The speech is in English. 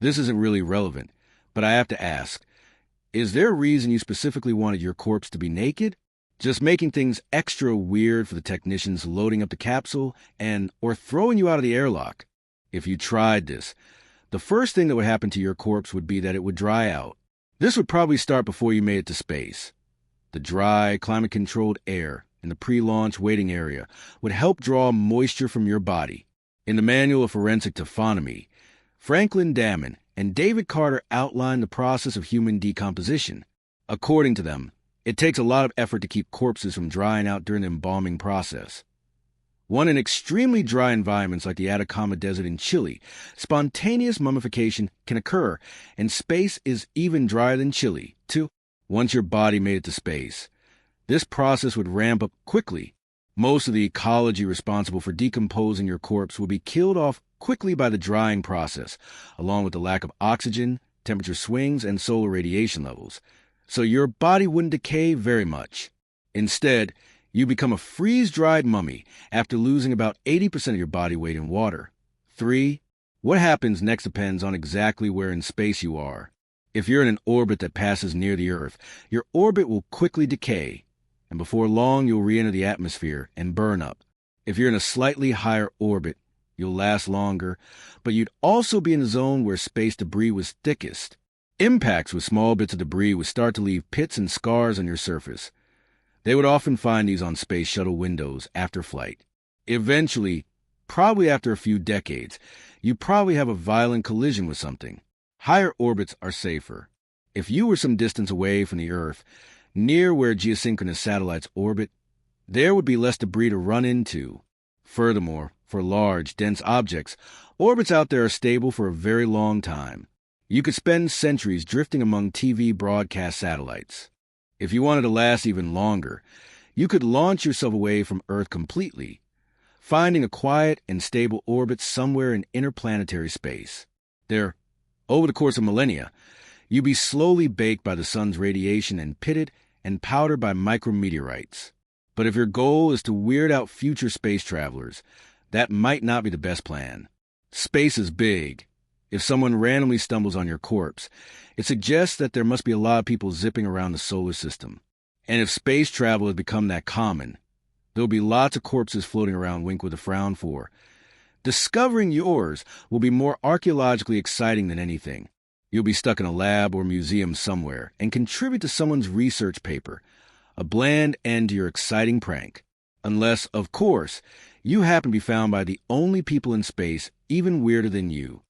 This isn't really relevant, but I have to ask, is there a reason you specifically wanted your corpse to be naked? Just making things extra weird for the technicians loading up the capsule or throwing you out of the airlock? If you tried this, the first thing that would happen to your corpse would be that it would dry out. This would probably start before you made it to space. The dry, climate-controlled air in the pre-launch waiting area would help draw moisture from your body. In the Manual of Forensic Taphonomy, Franklin Damon and David Carter outlined the process of human decomposition. According to them, it takes a lot of effort to keep corpses from drying out during the embalming process. In extremely dry environments like the Atacama Desert in Chile, spontaneous mummification can occur, and space is even drier than Chile, too. Once your body made it to space, this process would ramp up quickly. Most of the ecology responsible for decomposing your corpse will be killed off quickly by the drying process, along with the lack of oxygen, temperature swings, and solar radiation levels. So your body wouldn't decay very much. Instead, you become a freeze-dried mummy after losing about 80% of your body weight in water. 3. What happens next depends on exactly where in space you are. If you're in an orbit that passes near the Earth, your orbit will quickly decay, and before long you'll re-enter the atmosphere and burn up. If you're in a slightly higher orbit, you'll last longer, but you'd also be in a zone where space debris was thickest. Impacts with small bits of debris would start to leave pits and scars on your surface. They would often find these on space shuttle windows after flight. Eventually, probably after a few decades, you probably have a violent collision with something. Higher orbits are safer. If you were some distance away from the Earth, near where geosynchronous satellites orbit, there would be less debris to run into. Furthermore, for large, dense objects, orbits out there are stable for a very long time. You could spend centuries drifting among TV broadcast satellites. If you wanted to last even longer, you could launch yourself away from Earth completely, finding a quiet and stable orbit somewhere in interplanetary space. There, over the course of millennia, you'd be slowly baked by the sun's radiation and pitted and powdered by micro-meteorites. But if your goal is to weird out future space travelers, that might not be the best plan. Space is big. If someone randomly stumbles on your corpse, it suggests that there must be a lot of people zipping around the solar system. And if space travel has become that common, there'll be lots of corpses floating around Wink with a frown for. Discovering yours will be more archaeologically exciting than anything. You'll be stuck in a lab or museum somewhere and contribute to someone's research paper, a bland end to your exciting prank. Unless, of course, you happen to be found by the only people in space even weirder than you.